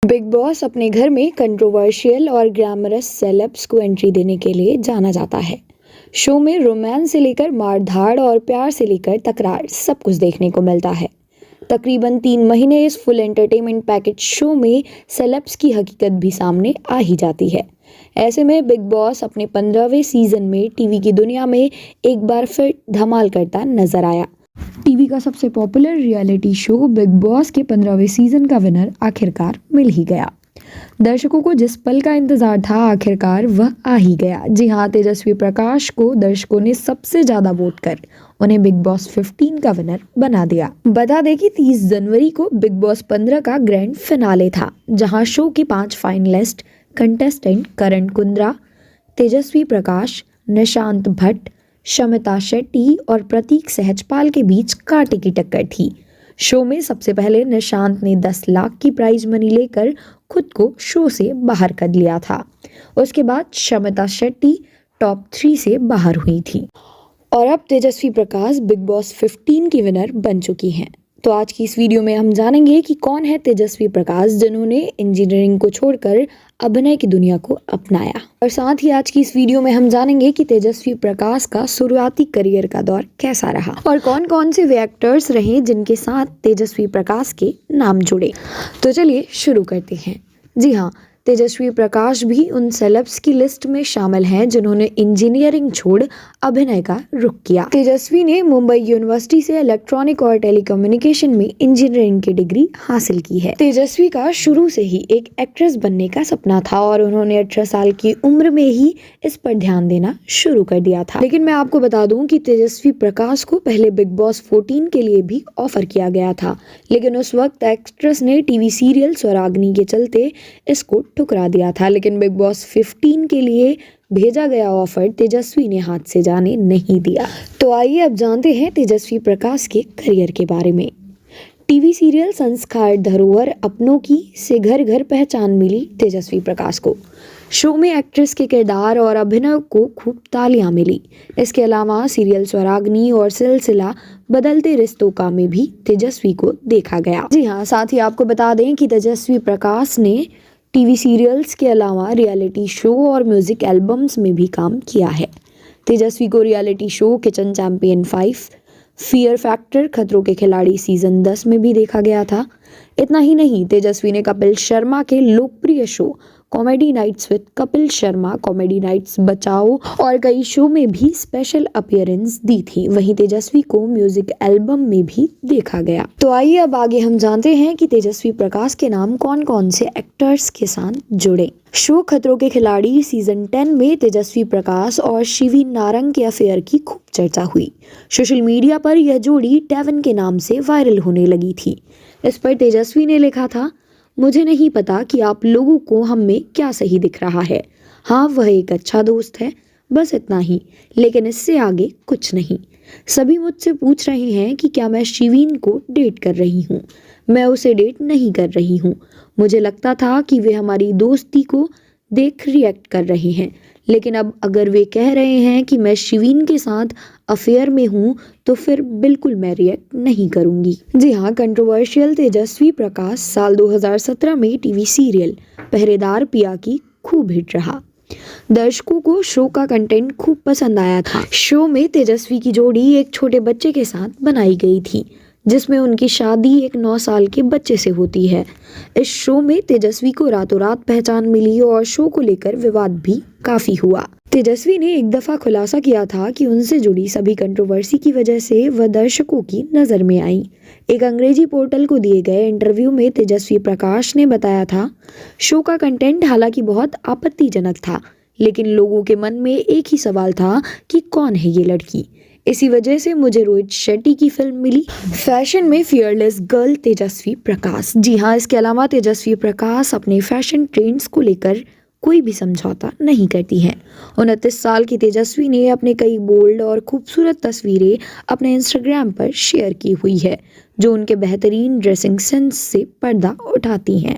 Big boss अपने घर में कंट्रोवर्शियल और ग्लैमरस सेलेब्स को एंट्री देने के लिए जाना जाता है। शो में रोमांस से लेकर मारधाड़ और प्यार से लेकर तकरार सब कुछ देखने को मिलता है। तकरीबन 3 महीने इस फुल एंटरटेनमेंट पैकेज शो में सेलेब्स की हकीकत भी सामने आ ही जाती है। ऐसे में बिग बॉस अपने 15वें सीजन में टीवी की दुनिया में एक बार फिर धमाल करता नजर आया। टीवी का सबसे popular reality show big boss के 15वें सीजन का विनर आखिरकार मिल ही गया। दर्शकों को जिस पल का इंतजार था आखिरकार वह आ ही गया। जी हाँ, तेजस्वी प्रकाश को दर्शकों ने सबसे ज्यादा वोट कर उन्हें बिग बॉस 15 का विनर बना दिया। बता दें कि 30 जनवरी को बिग बॉस 15 का ग्रैंड फिनाले था, जहां शो के 5 फाइनलिस्ट कंटेस्टेंट करण कुंद्रा, तेजस्वी प्रकाश, निशांत भट्ट, शमिता शेट्टी और प्रतीक सहजपाल के बीच कांटे की टक्कर थी। शो में सबसे पहले निशांत ने 10 लाख की प्राइज मनी लेकर खुद को शो से बाहर कर लिया था। उसके बाद शमिता शेट्टी टॉप 3 से बाहर हुई थी और अब तेजस्वी प्रकाश बिग बॉस 15 की विनर बन चुकी हैं। तो आज की इस वीडियो में हम जानेंगे कि कौन है तेजस्वी प्रकाश, जिन्होंने इंजीनियरिंग को छोड़कर अभिनय की दुनिया को अपनाया। और साथ ही आज की इस वीडियो में हम जानेंगे कि तेजस्वी प्रकाश का शुरुआती करियर का दौर कैसा रहा और कौन कौन से वे एक्टर्स रहे जिनके साथ तेजस्वी प्रकाश के नाम जुड़े। तो चलिए शुरू करते हैं। जी हाँ, तेजस्वी प्रकाश भी उन सेलेब्स की लिस्ट में शामिल हैं जिन्होंने इंजीनियरिंग छोड़ अभिनय का रुख किया। तेजस्वी ने मुंबई यूनिवर्सिटी से इलेक्ट्रॉनिक और टेलीकम्युनिकेशन में इंजीनियरिंग की डिग्री हासिल की है। तेजस्वी का शुरू से ही एक एक्ट्रेस बनने का सपना था और उन्होंने 18 साल की उम्र में ही इस पर ध्यान देना शुरू कर दिया था। लेकिन मैं आपको बता दूं कि तेजस्वी प्रकाश को पहले बिग बॉस 14 के लिए भी ऑफर किया गया था, लेकिन उस वक्त एक्ट्रेस ने टीवी सीरियल स्वराग्नि के चलते इसको ठुकरा दिया था। लेकिन बिग बॉस 15 के लिए भेजा गया ऑफर तेजस्वी ने हाथ से जाने नहीं दिया। तो आइए अब जानते हैं तेजस्वी प्रकाश के करियर के बारे में। टीवी सीरियल संस्कार धरोहर अपनों की से घर घर पहचान मिली तेजस्वी प्रकाश को। शो में एक्ट्रेस के किरदार और अभिनय को खूब तालियां मिली। इसके अलावा सीरियल स्वराग्नि और सिलसिला बदलते रिश्तों का में भी तेजस्वी को देखा गया। जी हाँ, साथ ही आपको बता दें कि तेजस्वी प्रकाश ने टीवी सीरियल्स के अलावा रियलिटी शो और म्यूजिक एल्बम्स में भी काम किया है। तेजस्वी को reality show kitchen champion 5, fear factor, खतरों के खिलाड़ी सीजन 10 में भी देखा गया था। इतना ही नहीं, तेजस्वी ने कपिल शर्मा के लोकप्रिय show comedy nights with Kapil Sharma, comedy nights बचाओ और कई शो में भी स्पेशल अपीयरेंस दी थी। वहीं तेजस्वी को म्यूजिक एल्बम में भी देखा गया। तो आइए अब आगे हम जानते हैं कि तेजस्वी प्रकाश के नाम कौन कौन से एक्टर्स के साथ जुड़े। शो खतरों के खिलाड़ी सीजन 10 में तेजस्वी प्रकाश और शिवी नारंग के अफेयर की खूब चर्चा हुई। सोशल मीडिया पर यह जोड़ी टेवन के नाम से वायरल होने लगी थी। इस पर तेजस्वी ने लिखा था, मुझे नहीं पता कि आप लोगों को हम में क्या सही दिख रहा है। हाँ, वह एक अच्छा दोस्त है, बस इतना ही, लेकिन इससे आगे कुछ नहीं। सभी मुझसे पूछ रहे हैं कि क्या मैं शिवीन को डेट कर रही हूँ। मैं उसे डेट नहीं कर रही हूँ। मुझे लगता था कि वे हमारी दोस्ती को देख रिएक्ट कर रहे हैं, लेकिन अब अगर वे कह रहे हैं कि मैं शिवीन के साथ अफेयर में हूँ तो फिर बिल्कुल मैं रिएक्ट नहीं करूँगी। जी हाँ, कंट्रोवर्शियल तेजस्वी प्रकाश साल 2017 में टीवी सीरियल पहरेदार पिया की खूब हिट रहा। दर्शकों को शो का कंटेंट खूब पसंद आया था। शो में तेजस्वी की जोड़ी एक छोटे बच्चे के साथ बनाई गई थी, जिसमें उनकी शादी एक 9 साल के बच्चे से होती है। इस शो में तेजस्वी को रातों रात पहचान मिली और शो को लेकर विवाद भी काफी हुआ। तेजस्वी ने एक दफा खुलासा किया था कि उनसे जुड़ी सभी कंट्रोवर्सी की वजह से वह दर्शकों की नजर में आई। एक अंग्रेजी पोर्टल को दिए गए इंटरव्यू में तेजस्वी प्रकाश ने बताया था, शो का कंटेंट हालांकि बहुत आपत्तिजनक था, लेकिन लोगों के मन में एक ही सवाल था कि कौन है ये लड़की। इसी वजह से मुझे रोहित शेट्टी की फिल्म मिली। फैशन में फियरलेस गर्ल तेजस्वी प्रकाश। जी हाँ, इसके अलावा तेजस्वी प्रकाश अपने फैशन ट्रेंड्स को लेकर कोई भी समझौता नहीं करती हैं। 29 साल की तेजस्वी ने अपने कई बोल्ड और खूबसूरत तस्वीरें अपने इंस्टाग्राम पर शेयर की हुई है, जो उनके बेहतरीन ड्रेसिंग सेंस से पर्दा उठाती हैं।